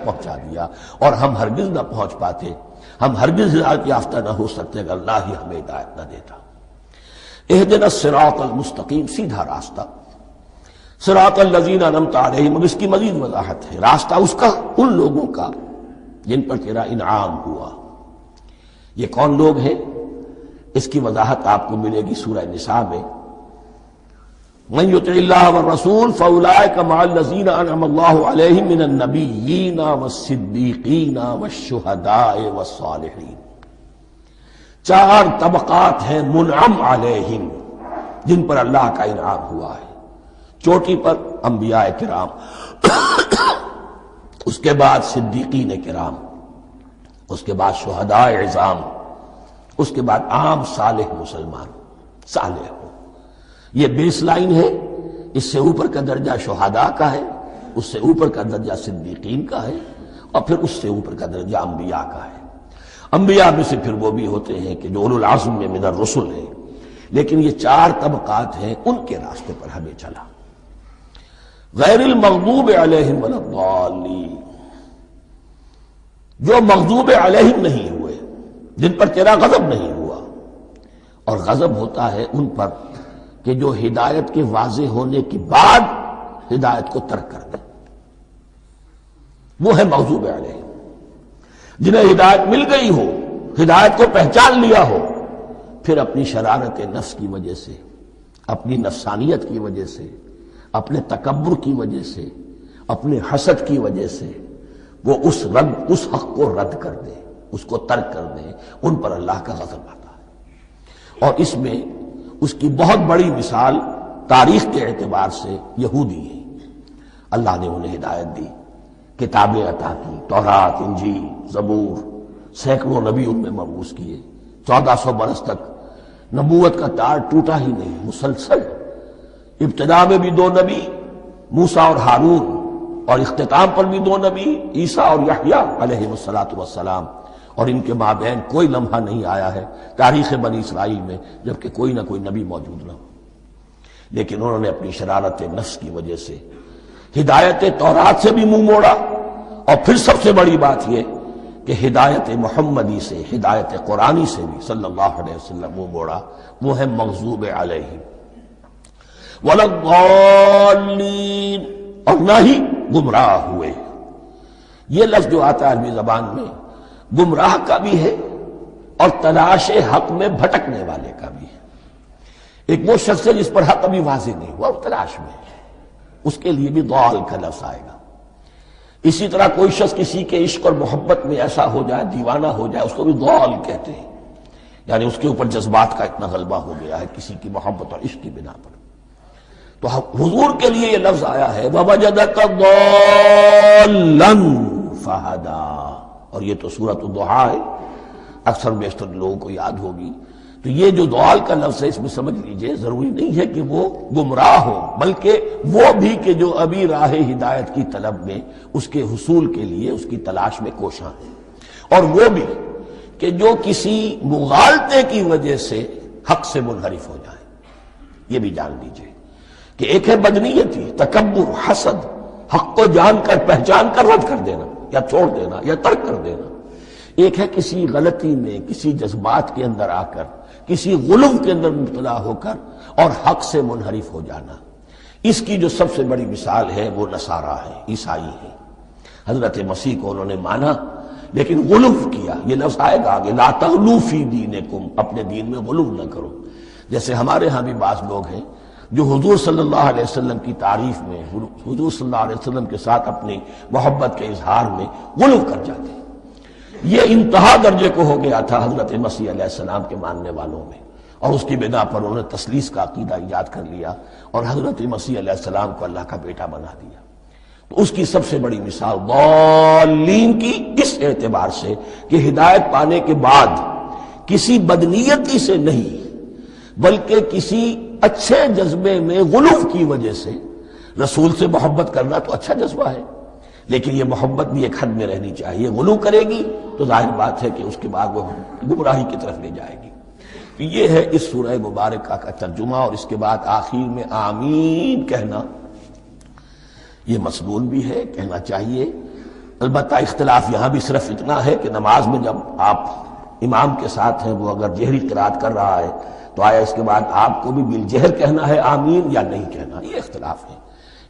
پہنچا دیا، اور ہم ہرگز نہ پہنچ پاتے، ہم ہرگز ہدایت یافتہ نہ ہو سکتے اگر اللہ ہی ہمیں ہدایت نہ دیتا. اہدنا الصراط المستقیم، سیدھا راستہ. صراط الذین انعمت علیہم، اس کی مزید وضاحت ہے، راستہ اس کا ان لوگوں کا جن پر تیرا انعام ہوا. یہ کون لوگ ہیں؟ اس کی وضاحت آپ کو ملے گی سورہ نساء میں. من یطع اللہ والرسول فاولئک مع الذین انعم اللہ علیہم من النبیین والصدیقین والشہداء والصالحین. 4 طبقات ہیں منعم علیہم جن پر اللہ کا انعام ہوا ہے. چوٹی پر انبیاء کرام، اس کے بعد صدیقین کرام، اس کے بعد شہداء عظام، اس کے بعد عام صالح مسلمان صالح ہو. یہ بیس لائن ہے. اس سے اوپر کا درجہ شہداء کا ہے، اس سے اوپر کا درجہ صدیقین کا ہے، اور پھر اس سے اوپر کا درجہ انبیاء کا ہے. انبیاء میں سے پھر وہ بھی ہوتے ہیں کہ جو اولو العزم میں من الرسل ہیں. لیکن یہ 4 طبقات ہیں، ان کے راستے پر ہمیں چلا. غیر المغضوب علیہم ولا الضالین، جو مغضوب علیہم نہیں ہوئے، جن پر تیرا غضب نہیں ہوا. اور غضب ہوتا ہے ان پر کہ جو ہدایت کے واضح ہونے کے بعد ہدایت کو ترک کر دیں، وہ ہے مغضوب علیہم. جنہیں ہدایت مل گئی ہو، ہدایت کو پہچان لیا ہو، پھر اپنی شرارت نفس کی وجہ سے، اپنی نفسانیت کی وجہ سے، اپنے تکبر کی وجہ سے، اپنے حسد کی وجہ سے وہ اس حق کو رد کر دیں، اس کو ترک کر دیں، ان پر اللہ کا غضب آتا ہے. اور اس میں اس کی بہت بڑی مثال تاریخ کے اعتبار سے یہودی ہے. اللہ نے انہیں ہدایت دی، کتابیں عطا کی، تورات، انجیل، زبور، سینکڑوں نبی ان میں مبعوث کیے. 1400 برس تک نبوت کا تار ٹوٹا ہی نہیں، مسلسل. ابتدا میں بھی 2 نبی، موسیٰ اور ہارون، اور اختتام پر بھی 2 نبی، عیسیٰ اور یحییٰ علیہ السلام. اور ان کے مابین کوئی لمحہ نہیں آیا ہے تاریخ بنی اسرائیل میں جبکہ کوئی نہ کوئی نبی موجود نہ ہو. لیکن انہوں نے اپنی شرارت نفس کی وجہ سے ہدایت تورات سے بھی منہ موڑا، اور پھر سب سے بڑی بات یہ کہ ہدایت محمدی سے، ہدایت قرآنی سے بھی صلی اللہ علیہ وسلم منہ موڑا. وہ ہے مغضوب علیہم ولا الضالین، اور نہ ہی گمراہ ہوئے. یہ لفظ جو آتا ہے عربی زبان میں گمراہ کا بھی ہے اور تلاش حق میں بھٹکنے والے کا بھی ہے. ایک وہ شخص ہے جس پر حق ابھی واضح نہیں ہوا، وہ تلاش میں ہے، اس کے لیے بھی ضال کا لفظ آئے گا. اسی طرح کوئی شخص کسی کے عشق اور محبت میں ایسا ہو جائے، دیوانہ ہو جائے، اس کو بھی ضال کہتے ہیں. یعنی اس کے اوپر جذبات کا اتنا غلبہ ہو گیا ہے کسی کی محبت اور عشق کی بنا پر. تو حضور کے لیے یہ لفظ آیا ہے وَوَجَدَكَ ضَالًّا فَهَدَىٰ، اور یہ تو سورۃ الضحیٰ ہے، اکثر بیشتر لوگوں کو یاد ہوگی۔ تو یہ جو ضال کا لفظ ہے اس میں سمجھ لیجئے ضروری نہیں ہے کہ وہ گمراہ ہو، بلکہ وہ بھی کہ جو ابھی راہ ہدایت کی طلب میں اس کے حصول کے لیے اس کی تلاش میں کوشاں ہیں، اور وہ بھی کہ جو کسی مغالطے کی وجہ سے حق سے منحرف ہو جائے۔ یہ بھی جان لیجئے کہ ایک ہے بدنیتی، تکبر، حسد، حق کو جان کر پہچان کر رد کر دینا یا چھوڑ دینا یا ترک کر دینا، ایک ہے کسی غلطی میں، کسی جذبات کے اندر آ کر، کسی غلو کے اندر مبتلا ہو کر اور حق سے منحرف ہو جانا۔ اس کی جو سب سے بڑی مثال ہے وہ نصارہ ہے، عیسائی ہے۔ حضرت مسیح کو انہوں نے مانا لیکن غلو کیا، یہ لفظ آئے گا آگے، لا تغلو فی دینکم، اپنے دین میں غلو نہ کرو۔ جیسے ہمارے ہاں بھی بعض لوگ ہیں جو حضور صلی اللہ علیہ وسلم کی تعریف میں، حضور صلی اللہ علیہ وسلم کے ساتھ اپنی محبت کے اظہار میں غلو کر جاتے ہیں۔ یہ انتہا درجے کو ہو گیا تھا حضرت مسیح علیہ السلام کے ماننے والوں میں، اور اس کی بنا پر انہوں نے تثلیث کا عقیدہ ایجاد کر لیا اور حضرت مسیح علیہ السلام کو اللہ کا بیٹا بنا دیا۔ تو اس کی سب سے بڑی مثال ضالین کی اس اعتبار سے کہ ہدایت پانے کے بعد کسی بدنیتی سے نہیں بلکہ کسی اچھے جذبے میں غلو کی وجہ سے، رسول سے محبت کرنا تو اچھا جذبہ ہے لیکن یہ محبت بھی ایک حد میں رہنی چاہیے، غلو کرے گی تو ظاہر بات ہے کہ اس کے بعد وہ گمراہی کی طرف لے جائے گی۔ تو یہ ہے اس سورہ مبارکہ کا ترجمہ، اور اس کے بعد آخر میں آمین کہنا یہ مسنون بھی ہے، کہنا چاہیے۔ البتہ اختلاف یہاں بھی صرف اتنا ہے کہ نماز میں جب آپ امام کے ساتھ ہیں، وہ اگر جہری قرات کر رہا ہے تو آیا اس کے بعد آپ کو بھی بالجہر کہنا ہے آمین یا نہیں کہنا، یہ اختلاف ہے،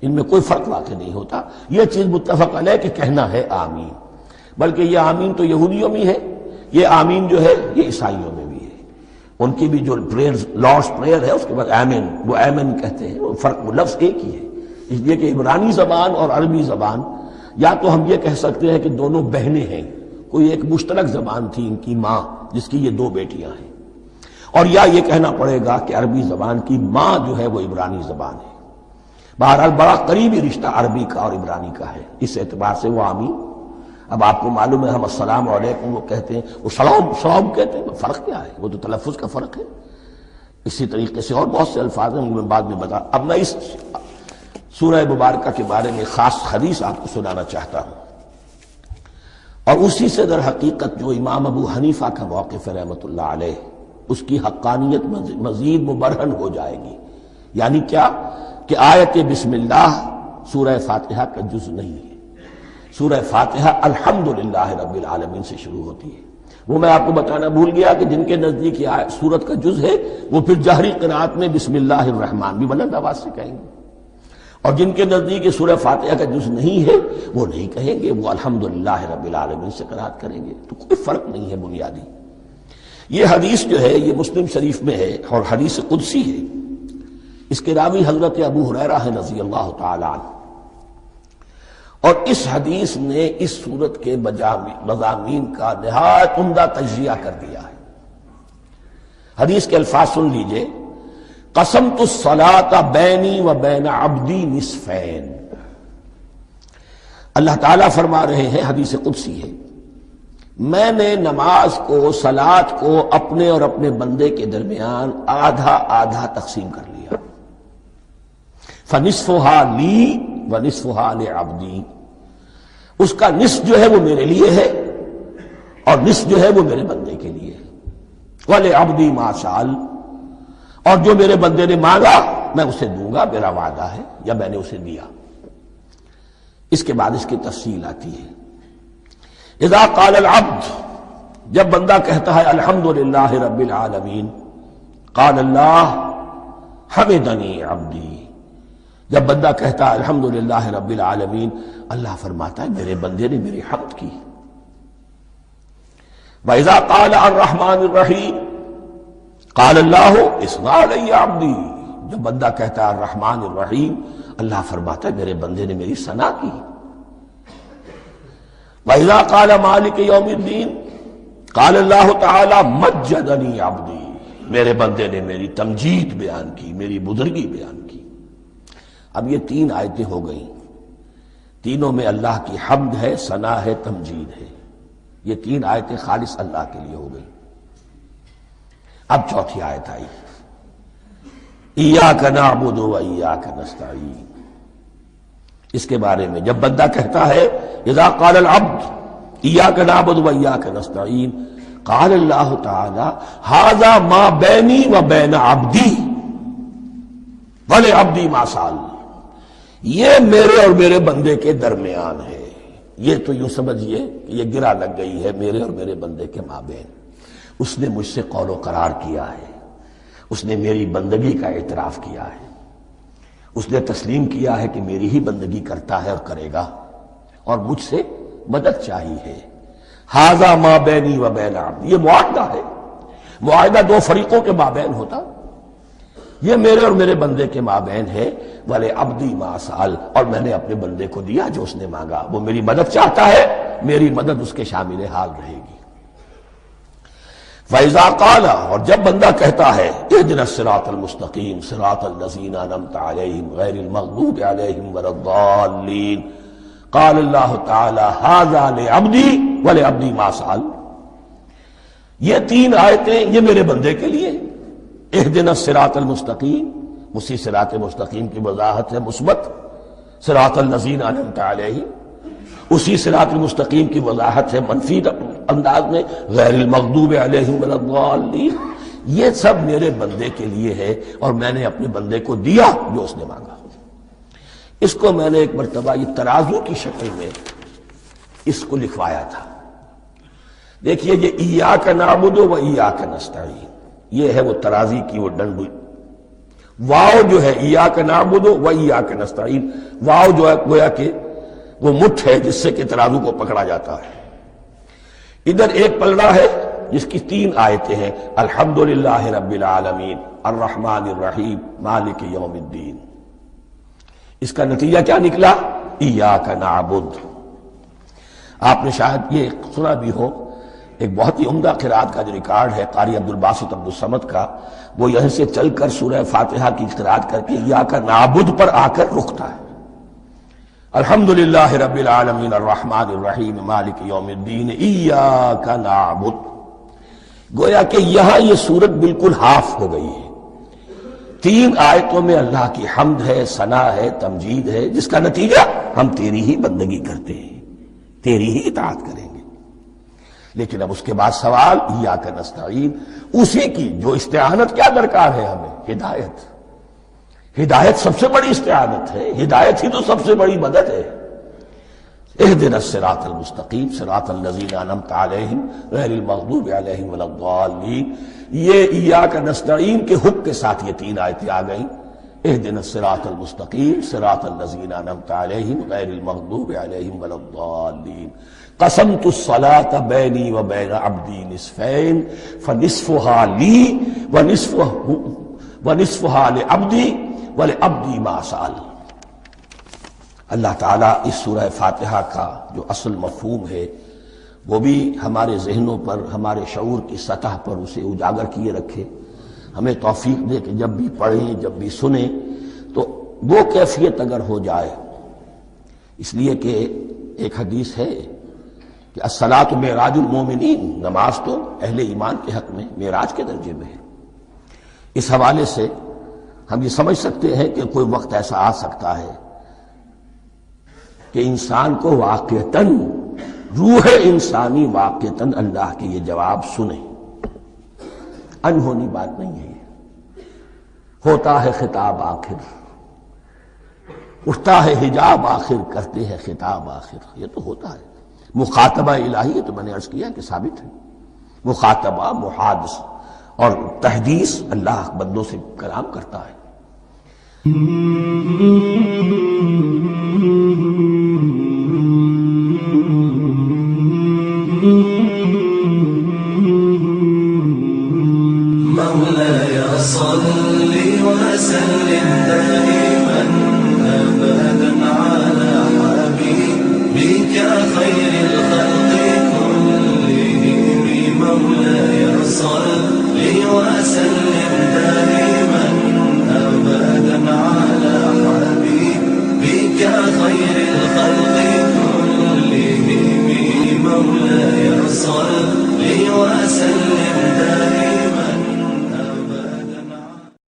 ان میں کوئی فرق واقع نہیں ہوتا۔ یہ چیز متفق علیہ کہ کہنا ہے آمین، بلکہ یہ آمین تو یہودیوں میں ہے، یہ آمین جو ہے یہ عیسائیوں میں بھی ہے۔ ان کی بھی جو پریئر، لارڈس پریئر ہے، اس کے بعد آمین، وہ آمین کہتے ہیں، وہ فرق، وہ لفظ ایک ہی ہے۔ اس لیے کہ عبرانی زبان اور عربی زبان، یا تو ہم یہ کہہ سکتے ہیں کہ دونوں بہنیں ہیں، کوئی ایک مشترک زبان تھی ان کی ماں جس کی یہ دو بیٹیاں ہیں، اور یا یہ کہنا پڑے گا کہ عربی زبان کی ماں جو ہے وہ عبرانی زبان ہے۔ بہرحال بڑا قریبی رشتہ عربی کا اور عبرانی کا ہے، اس اعتبار سے وہ آمین۔ اب آپ کو معلوم ہے ہم السلام علیکم وہ کہتے ہیں، وہ سلام کہتے ہیں، فرق کیا ہے؟ وہ تو تلفظ کا فرق ہے۔ اسی طریقے سے اور بہت سے الفاظ ہیں، میں بعد میں بتا۔ اب میں اس سورہ مبارکہ کے بارے میں خاص حدیث آپ کو سنانا چاہتا ہوں، اور اسی سے در حقیقت جو امام ابو حنیفہ کا موقف ہے رحمۃ اللہ علیہ، اس کی حقانیت مزید مبرہن ہو جائے گی۔ یعنی کیا کہ آیت بسم اللہ سورہ فاتحہ کا جز نہیں ہے، سورہ فاتحہ الحمدللہ رب العالمین سے شروع ہوتی ہے۔ وہ میں آپ کو بتانا بھول گیا کہ جن کے نزدیک یہ سورت کا جز ہے وہ پھر جہری قرات میں بسم اللہ الرحمن بھی بلند آواز سے کہیں گے، اور جن کے نزدیک سورہ فاتحہ کا جز نہیں ہے وہ نہیں کہیں گے، وہ الحمدللہ رب العالمین سے قرات کریں گے۔ تو کوئی فرق نہیں ہے بنیادی۔ یہ حدیث جو ہے یہ مسلم شریف میں ہے اور حدیث قدسی ہے۔ اس کے راوی حضرت ابو ہریرہ ہے رضی اللہ تعالی عنہ، اور اس حدیث نے اس سورت کے مضامین کا نہایت عمدہ تجزیہ کر دیا ہے۔ حدیث کے الفاظ سن لیجئے، قسمت الصلاۃ بینی و بین عبدی نصفین۔ اللہ تعالیٰ فرما رہے ہیں، حدیث قدسی ہے، میں نے نماز کو، صلاۃ کو اپنے اور اپنے بندے کے درمیان آدھا آدھا تقسیم کر لیا۔ فنصفها لی ونصفها لعبدی، اس کا نصف جو ہے وہ میرے لیے ہے اور نصف جو ہے وہ میرے بندے کے لیے ہے۔ وَلِعَبْدِي مَا سَأَلَ، اور جو میرے بندے نے مانگا میں اسے دوں گا، میرا وعدہ ہے یا میں نے اسے دیا۔ اس کے بعد اس کی تفصیل آتی ہے، اذا قال العبد، جب بندہ کہتا ہے الحمدللہ رب العالمین، قال اللہ حمدنی عبدی، جب بندہ کہتا ہے الحمدللہ رب العالمین، اللہ فرماتا ہے میرے بندے نے میری حمد کی۔ وَإِذَا قَالَ الرَّحْمَنِ الرَّحِيمِ قَالَ اللَّهُ اثْنَىٰ عَلَيَّ عَبْدِي، جب بندہ کہتا ہے الرحمن الرحیم، اللہ فرماتا ہے میرے بندے نے میری ثنا کی۔ وَإِذَا قَالَ مَالِكِ يَوْمِ الدِّينِ قَالَ اللَّهُ تَعَالَىٰ مَجَّدَنِي عَبْدِي، میرے بندے نے میری تمجید بیان کی، میری بزرگی بیان کی۔ اب یہ 3 آیتیں ہو گئیں، تینوں میں اللہ کی حمد ہے، ثنا ہے، تمجید ہے۔ یہ 3 آیتیں خالص اللہ کے لیے ہو گئیں۔ اب چوتھی آیت آئی، ایاک نعبد و ایاک نستعین۔ اس کے بارے میں جب بندہ کہتا ہے اذا قال العبد ایاک نعبد و ایاک نستعین، قال اللہ تعالی ھذا ما بینی و بین عبدی ولعبدی ما سأل، یہ میرے اور میرے بندے کے درمیان ہے۔ یہ تو یوں سمجھیے کہ یہ گرہ لگ گئی ہے میرے اور میرے بندے کے مابین۔ اس نے مجھ سے قول و قرار کیا ہے، اس نے میری بندگی کا اعتراف کیا ہے، اس نے تسلیم کیا ہے کہ میری ہی بندگی کرتا ہے اور کرے گا، اور مجھ سے مدد چاہیے ہے۔ ھذا ما بینی و بین عبدی، یہ معاہدہ ہے۔ معاہدہ 2 فریقوں کے مابین ہوتا، یہ میرے اور میرے بندے کے مابین ہے۔ وَلِعَبْدِي مَا سَأَلَ، اور میں نے اپنے بندے کو دیا جو اس نے مانگا۔ وہ میری مدد چاہتا ہے، میری مدد اس کے شامل حال رہے گی۔ فَإِذَا قَالَ، اور جب بندہ کہتا ہے اهْدِنَا الصِّرَاطَ الْمُسْتَقِيمَ صِرَاطَ الَّذِينَ أَنْعَمْتَ عَلَيْهِمْ غَيْرِ الْمَغْضُوبِ عَلَيْهِمْ وَلَا الضَّالِّينَ، قال اللہ تعالی ھذا لعبدی ولعبدی ما سأل۔ یہ 3 آیتیں یہ میرے بندے کے لیے، اهدنا الصراط المستقیم، اسی صراط مستقیم کی وضاحت ہے مثبت، صراط الذین انعمت علیہم، اسی صراط المستقیم کی وضاحت ہے منفی انداز میں، غیر المغضوب علیہم ولا الضالین۔ یہ سب میرے بندے کے لیے ہے، اور میں نے اپنے بندے کو دیا جو اس نے مانگا۔ اس کو میں نے ایک مرتبہ یہ ترازو کی شکل میں اس کو لکھوایا تھا۔ دیکھیے یہ ایاک نعبد و ایاک نستعین، یہ ہے وہ ترازی کی وہ ڈنڈی۔ واو جو ہے ایاک نعبد و ایاک نستعین، واو جو ہے گویا کہ وہ مٹھ ہے جس سے کہ ترازو کو پکڑا جاتا ہے۔ ادھر ایک پلڑا ہے جس کی 3 آیتیں ہیں، الحمدللہ رب العالمین الرحمن الرحیم مالک یوم الدین۔ اس کا نتیجہ کیا نکلا؟ ایاک نعبد۔ آپ نے شاید یہ سنا بھی ہو، ایک بہت ہی عمدہ قرات کا جو ریکارڈ ہے قاری عبدالباسط عبدالصمد کا، وہ یہیں سے چل کر سورہ فاتحہ کی قرات کر کے ایاک نعبد پر آ کر رکتا ہے۔ الحمدللہ رب العالمین الرحمن الرحیم مالک یوم الدین ایاک نعبد۔ گویا کہ یہاں یہ صورت بالکل ہاف ہو گئی ہے۔ 3 آیتوں میں اللہ کی حمد ہے، ثنا ہے، تمجید ہے، جس کا نتیجہ ہم تیری ہی بندگی کرتے ہیں، تیری ہی اطاعت کریں گے۔ لیکن اب اس کے بعد سوال ایاک نستعین، اسی کی جو استعانت کیا درکار ہے ہمیں؟ ہدایت۔ ہدایت سب سے بڑی استعانت ہے، ہدایت ہی تو سب سے بڑی مدد ہے۔ اهدنا الصراط المستقیم صراط الذین انعمت علیہم غیر المغضوب علیہم ولا الضالین۔ یہ ایاک نستعین کے حق کے ساتھ یہ 3 آیتیں آ گئیں، اهدنا الصراط المستقیم صراط الذین انعمت علیہم غیر المغضوب علیہم ولا الضالین۔ قسمت الصلاة بینی و بین عبدی نصفین فنصفها لی ونصفها لعبدی ولعبدی ما سأل۔ اللہ تعالیٰ اس سورہ فاتحہ کا جو اصل مفہوم ہے وہ بھی ہمارے ذہنوں پر، ہمارے شعور کی سطح پر اسے اجاگر کیے رکھے، ہمیں توفیق دے کہ جب بھی پڑھیں، جب بھی سنیں تو وہ کیفیت اگر ہو جائے۔ اس لیے کہ ایک حدیث ہے کہ الصلاۃ معراج المومنین، نماز تو اہل ایمان کے حق میں معراج کے درجے میں ہے۔ اس حوالے سے ہم یہ سمجھ سکتے ہیں کہ کوئی وقت ایسا آ سکتا ہے کہ انسان کو واقعتاً، روح انسانی واقعتاً اللہ کے یہ جواب سنے۔ انہونی بات نہیں ہے یہ، ہوتا ہے خطاب آخر، اٹھتا ہے حجاب آخر، کرتے ہیں خطاب آخر، یہ تو ہوتا ہے۔ مخاطبہ الہی، یہ تو میں نے عرض کیا کہ ثابت ہے، مخاطبہ، محادث اور تحدیث اللہ بندوں سے کلام کرتا ہے۔ مولاي صل وسلم دائما أبدا على حبيبك خير الخلق كلهم مولاي صل وسلم دائما أبدا على حبيبك وسلم